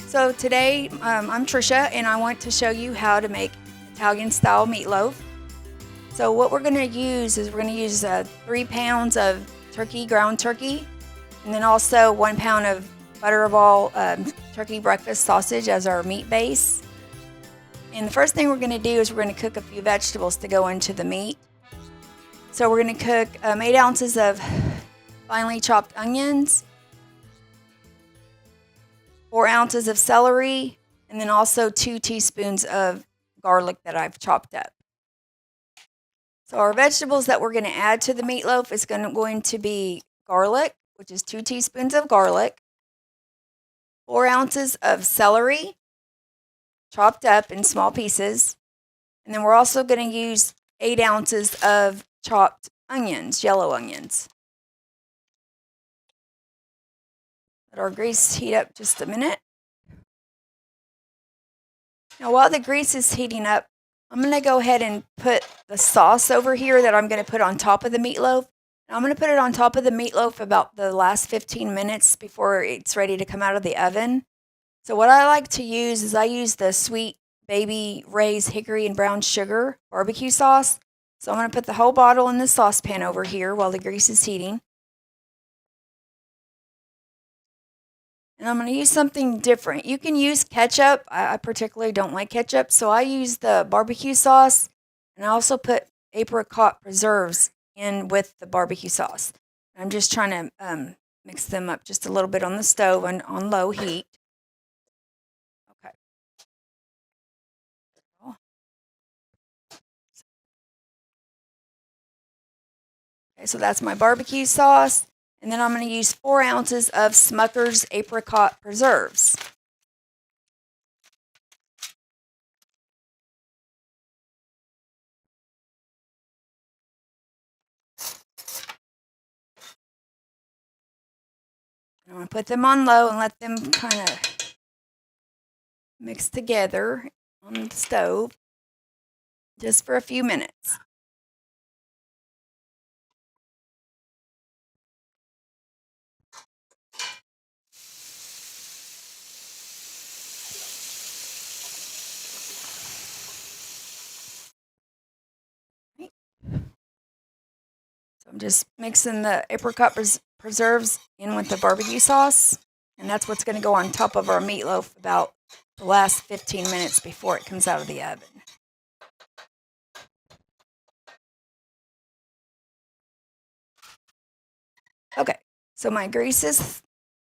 So today I'm Tricia and I want to show you how to make Italian style meatloaf. So what we're going to use is we're going to use 3 pounds of ground turkey, and then also 1 pound of Butterball turkey breakfast sausage as our meat base. And the first thing we're going to do is we're going to cook a few vegetables to go into the meat. So we're going to cook 8 ounces of finely chopped onions, 4 ounces of celery, and then also 2 teaspoons of garlic that I've chopped up. So our vegetables that we're going to add to the meatloaf is going to be garlic, which is 2 teaspoons of garlic, 4 ounces of celery, chopped up in small pieces, and then we're also going to use 8 ounces of chopped onions, yellow onions. Let our grease heat up just a minute. Now while the grease is heating up, I'm going to go ahead and put the sauce over here that I'm going to put on top of the meatloaf. And I'm going to put it on top of the meatloaf about the last 15 minutes before it's ready to come out of the oven. So what I like to use is I use the Sweet Baby Ray's Hickory and Brown Sugar barbecue sauce. So I'm going to put the whole bottle in the saucepan over here while the grease is heating. And I'm going to use something different. You can use ketchup. I particularly don't like ketchup, so I use the barbecue sauce, and I also put apricot preserves in with the barbecue sauce. I'm just trying to mix them up just a little bit on the stove on low heat. Okay. Okay, so that's my barbecue sauce. And then I'm going to use 4 ounces of Smuckers apricot preserves. I'm going to put them on low and let them kind of mix together on the stove just for a few minutes. So I'm just mixing the apricot preserves in with the barbecue sauce, and that's what's going to go on top of our meatloaf about the last 15 minutes before it comes out of the oven. Okay, so my grease is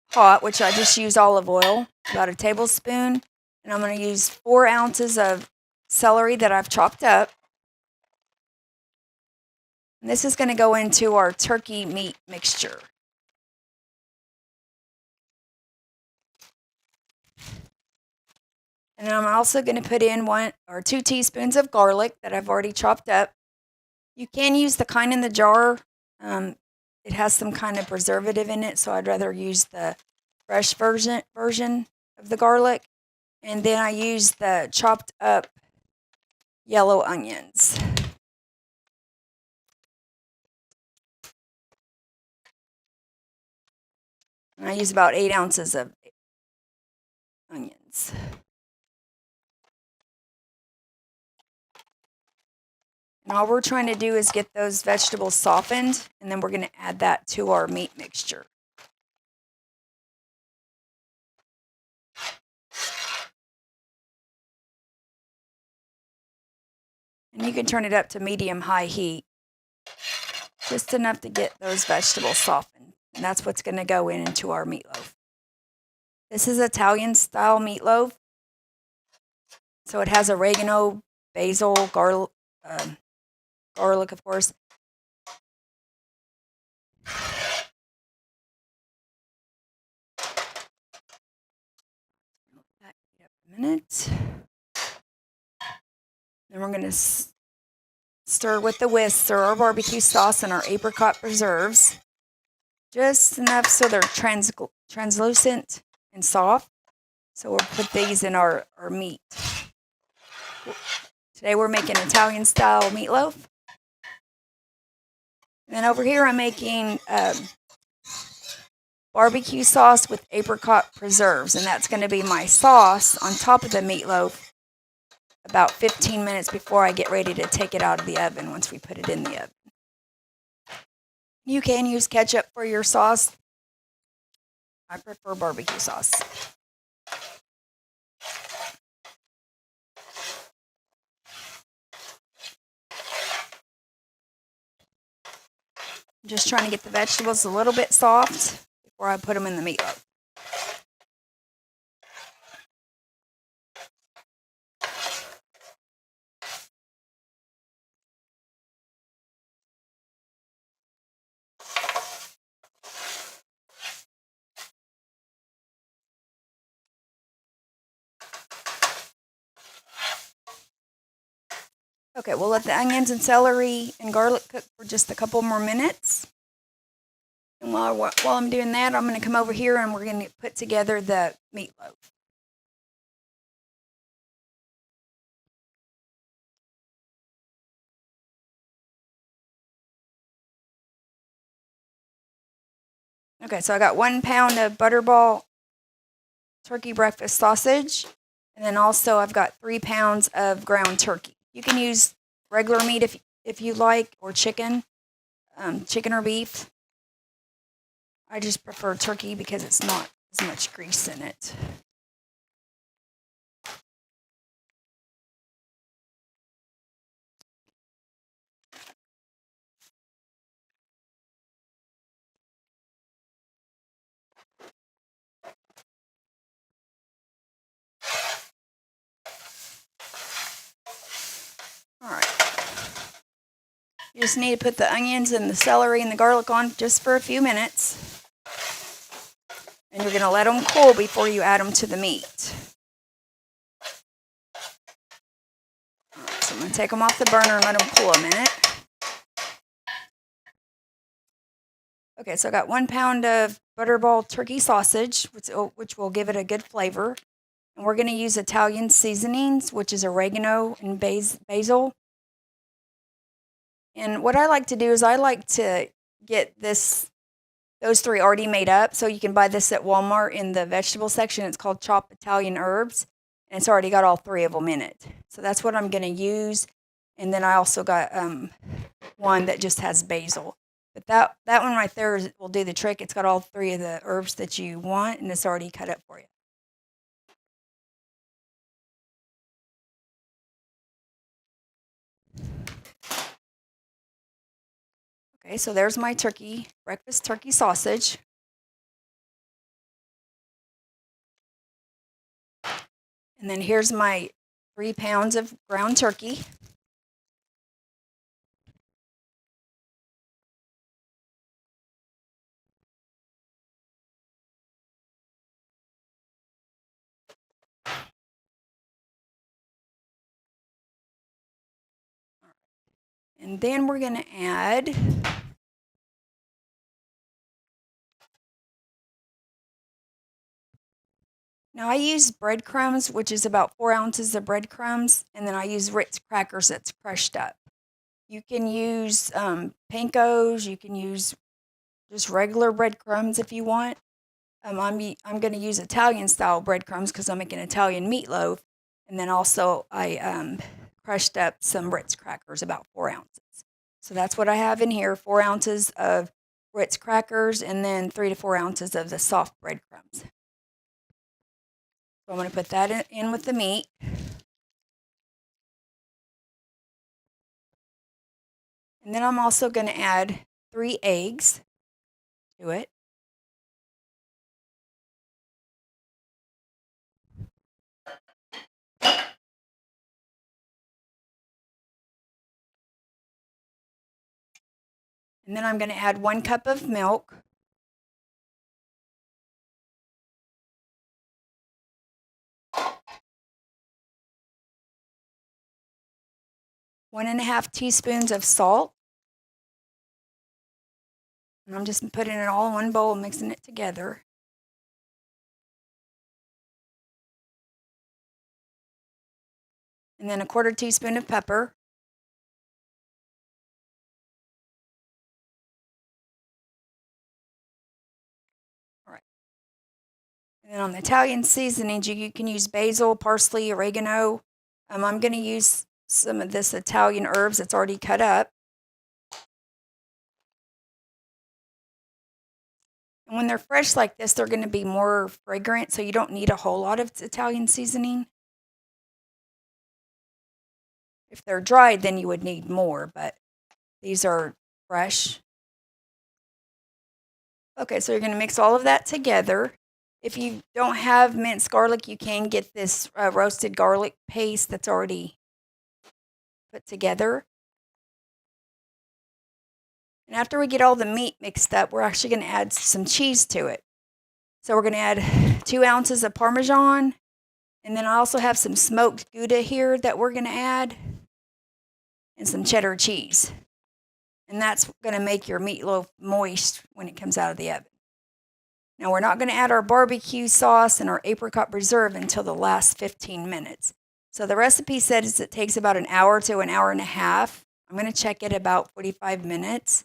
hot, which I just use olive oil, about a tablespoon, and I'm going to use 4 ounces of celery that I've chopped up. And this is going to go into our turkey meat mixture. And then I'm also going to put in 1 or 2 teaspoons of garlic that I've already chopped up. You can use the kind in the jar. It has some kind of preservative in it, so I'd rather use the fresh version of the garlic. And then I use the chopped up yellow onions. And I use about 8 ounces of onions. And all we're trying to do is get those vegetables softened, and then we're going to add that to our meat mixture. And you can turn it up to medium-high heat, just enough to get those vegetables softened. And that's what's going to go into our meatloaf. This is Italian-style meatloaf. So it has oregano, basil, garlic, of course. A minute. Then we're going to stir with the whisk, stir our barbecue sauce and our apricot preserves. Just enough so they're translucent and soft. So we'll put these in our meat. Today we're making Italian style meatloaf. And then over here I'm making barbecue sauce with apricot preserves, and that's going to be my sauce on top of the meatloaf about 15 minutes before I get ready to take it out of the oven once we put it in the oven. You can use ketchup for your sauce. I prefer barbecue sauce. I'm just trying to get the vegetables a little bit soft before I put them in the meatloaf. Okay, we'll let the onions and celery and garlic cook for just a couple more minutes. And while I'm doing that, I'm going to come over here and we're going to put together the meatloaf. Okay, so I got 1 pound of Butterball turkey breakfast sausage. And then also I've got 3 pounds of ground turkey. You can use regular meat if you like, or chicken, chicken or beef. I just prefer turkey because it's not as much grease in it. All right. You just need to put the onions and the celery and the garlic on just for a few minutes. And you're going to let them cool before you add them to the meat. All right, so I'm going to take them off the burner and let them cool a minute. Okay, so I got 1 pound of Butterball turkey sausage, which will give it a good flavor. And we're going to use Italian seasonings, which is oregano and basil. And what I like to do is I like to get those three already made up. So you can buy this at Walmart in the vegetable section. It's called Chopped Italian Herbs. And it's already got all 3 of them in it. So that's what I'm going to use. And then I also got one that just has basil. But that one right there will do the trick. It's got all 3 of the herbs that you want, and it's already cut up for you. Okay, so there's my breakfast turkey sausage. And then here's my 3 pounds of ground turkey. And then we're going to add now I use breadcrumbs, which is about 4 ounces of breadcrumbs, and then I use Ritz crackers that's crushed up. You can use pancos, you can use just regular breadcrumbs if you want. I'm going to use Italian style breadcrumbs because I'm making Italian meatloaf, and then also I crushed up some Ritz crackers, about 4 ounces. So that's what I have in here: 4 ounces of Ritz crackers, and then 3 to 4 ounces of the soft breadcrumbs. So I'm going to put that in with the meat. And then I'm also going to add 3 eggs to it. And then I'm going to add 1 cup of milk. One and a half teaspoons of salt. And I'm just putting it all in one bowl and mixing it together. And then a 1/4 teaspoon of pepper. All And then on the Italian seasonings, you can use basil, parsley, oregano. I'm going to use some of this Italian herbs that's already cut up. And when they're fresh like this, they're going to be more fragrant, so you don't need a whole lot of Italian seasoning. If they're dried, then you would need more, but these are fresh. Okay, so you're going to mix all of that together. If you don't have minced garlic, you can get this roasted garlic paste that's already put together. And after we get all the meat mixed up, we're actually going to add some cheese to it. So we're going to add 2 ounces of Parmesan. And then I also have some smoked gouda here that we're going to add. And some cheddar cheese. And that's going to make your meatloaf moist when it comes out of the oven. Now we're not going to add our barbecue sauce and our apricot preserve until the last 15 minutes. So the recipe says it takes about an hour to an hour and a half. I'm going to check it about 45 minutes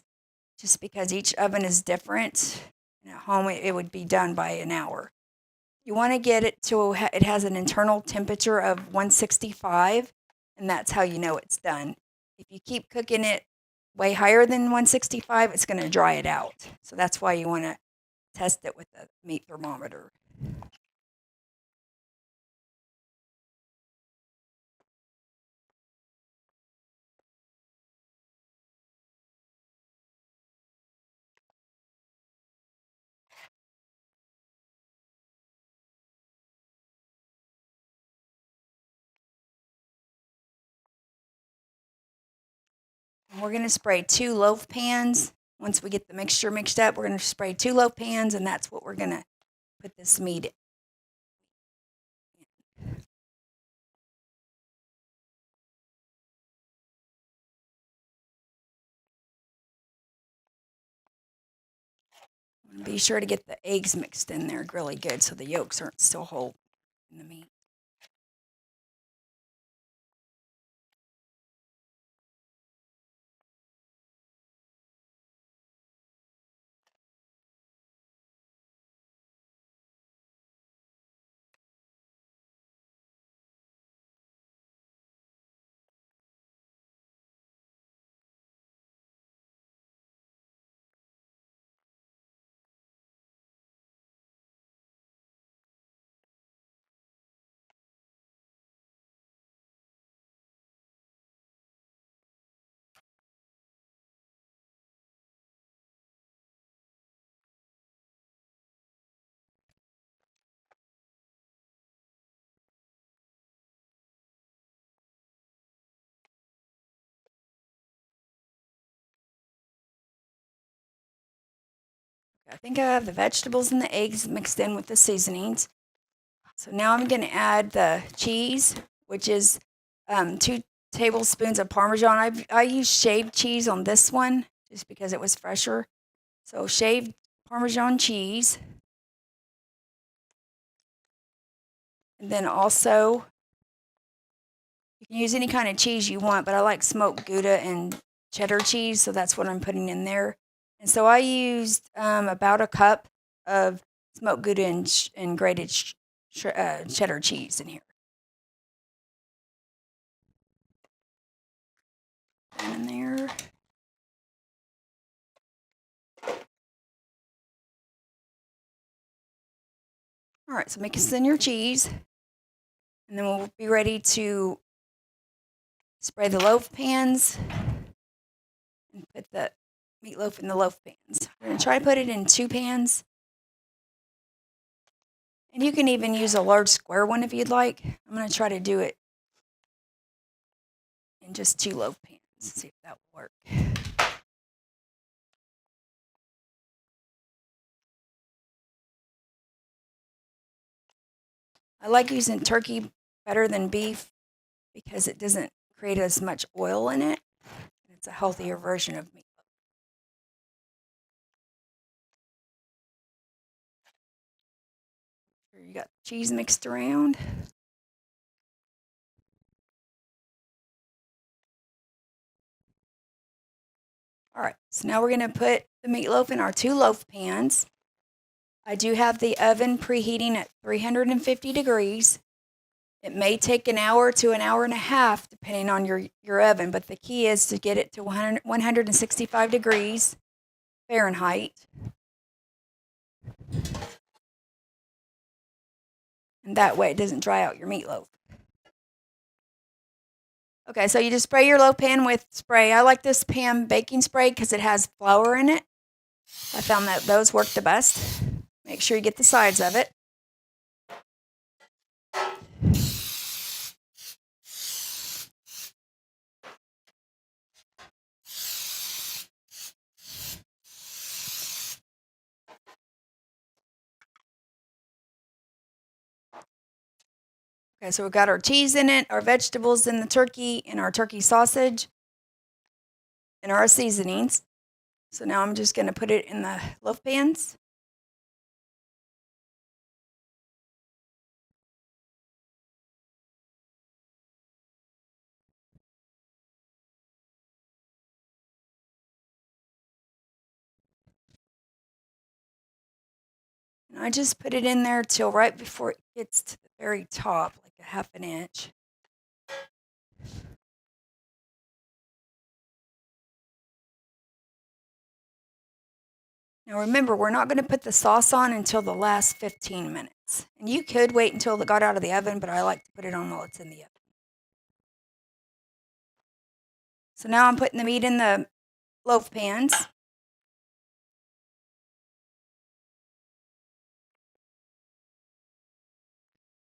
just because each oven is different. And at home it would be done by an hour. You want to get it to, it has an internal temperature of 165, and that's how you know it's done. If you keep cooking it way higher than 165, it's going to dry it out. So that's why you want to test it with a meat thermometer. And we're going to spray 2 loaf pans. Once we get the mixture mixed up, we're going to spray 2 loaf pans, and that's what we're going to put this meat in. Be sure to get the eggs mixed in there really good so the yolks aren't still whole in the meat. I think I have the vegetables and the eggs mixed in with the seasonings. So now I'm going to add the cheese, which is 2 tablespoons of Parmesan. I used shaved cheese on this one just because it was fresher. So shaved Parmesan cheese. And then also, you can use any kind of cheese you want, but I like smoked Gouda and cheddar cheese, so that's what I'm putting in there. And so I used about a cup of smoked Gouda and grated cheddar cheese in here. In there. All right, so mix in your cheese, and then we'll be ready to spray the loaf pans and put the meatloaf in the loaf pans. We're going to try to put it in 2 pans. And you can even use a large square one if you'd like. I'm going to try to do it in just 2 loaf pans. See if that will work. I like using turkey better than beef because it doesn't create as much oil in it. It's a healthier version of meatloaf. You got cheese mixed around. All right, so now we're going to put the meatloaf in our 2 loaf pans. I do have the oven preheating at 350 degrees. It may take an hour to an hour and a half depending on your oven, but the key is to get it to 165 degrees Fahrenheit. And that way it doesn't dry out your meatloaf. Okay, so you just spray your loaf pan with spray. I like this pan baking spray because it has flour in it. I found that those work the best. Make sure you get the sides of it. Okay, so we've got our cheese in it, our vegetables in the turkey, and our turkey sausage, and our seasonings. So now I'm just going to put it in the loaf pans. And I just put it in there till right before it gets to the very top, like a half an inch. Now remember, we're not going to put the sauce on until the last 15 minutes. And you could wait until it got out of the oven, but I like to put it on while it's in the oven. So now I'm putting the meat in the loaf pans.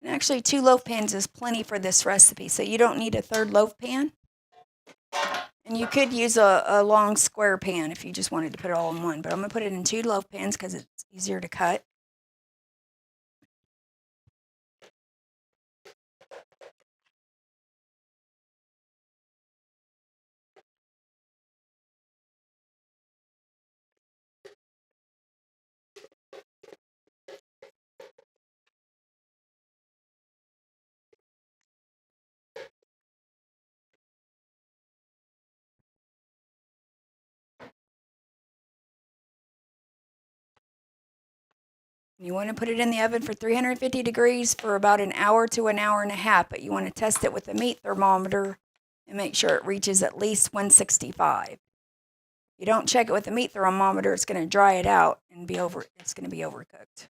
And actually 2 loaf pans is plenty for this recipe, so you don't need a third loaf pan. And you could use a long square pan if you just wanted to put it all in one, but I'm going to put it in 2 loaf pans because it's easier to cut. You want to put it in the oven for 350 degrees for about an hour to an hour and a half, but you want to test it with a meat thermometer and make sure it reaches at least 165. If you don't check it with a meat thermometer, it's going to dry it out and it's going to be overcooked.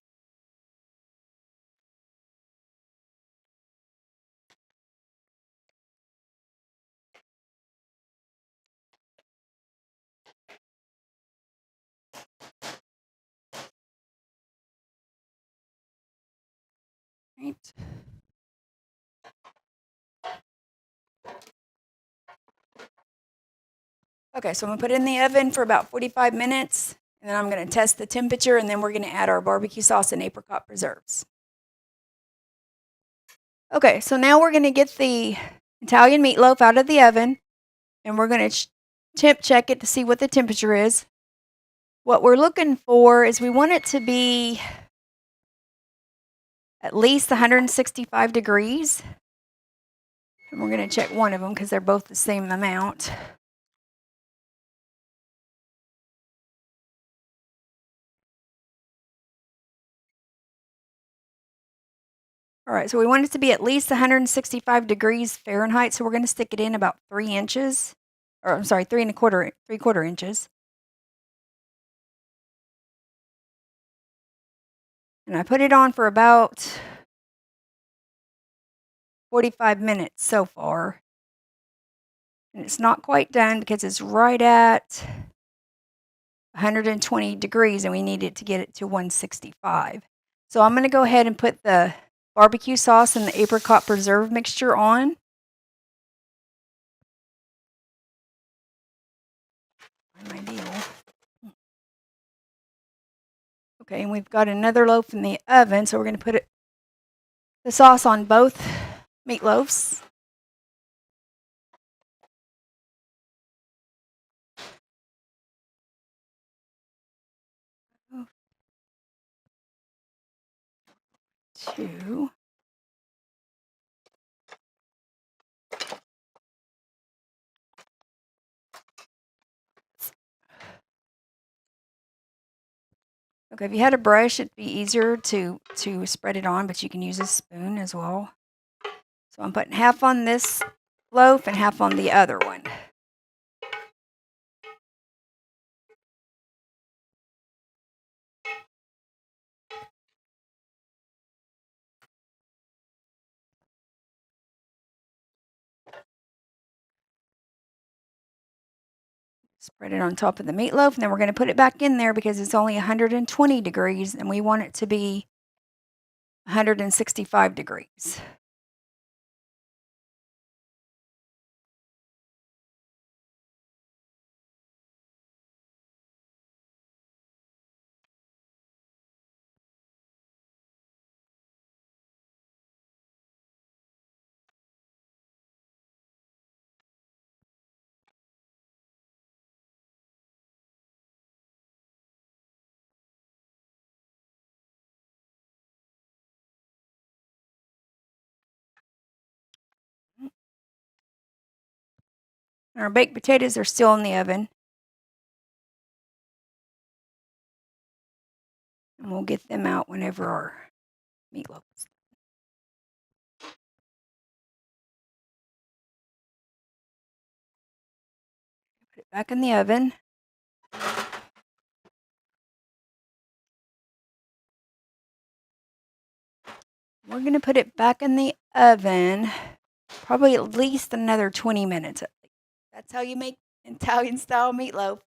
Right. Okay, so I'm going to put it in the oven for about 45 minutes, and then I'm going to test the temperature, and then we're going to add our barbecue sauce and apricot preserves. Okay, so now we're going to get the Italian meatloaf out of the oven, and we're going to temp check it to see what the temperature is. What we're looking for is we want it to be at least 165 degrees. And we're going to check one of them because they're both the same amount. All right, so we want it to be at least 165 degrees Fahrenheit, so we're going to stick it in about 3 inches. Or I'm sorry, 3¼ inches. And I put it on for about 45 minutes so far. And it's not quite done because it's right at 120 degrees and we need it to get it to 165. So I'm going to go ahead and put the barbecue sauce and the apricot preserve mixture on. My deal. Okay, and we've got another loaf in the oven, so we're going to put the sauce on both meatloafs. Two. Okay, if you had a brush, it'd be easier to spread it on, but you can use a spoon as well. So I'm putting half on this loaf and half on the other one. Spread it on top of the meatloaf, and then we're going to put it back in there because it's only 120 degrees, and we want it to be 165 degrees. Our baked potatoes are still in the oven. And we'll get them out whenever our meatloaf is done. Put it back in the oven. We're going to put it back in the oven probably at least another 20 minutes. That's how you make Italian style meatloaf.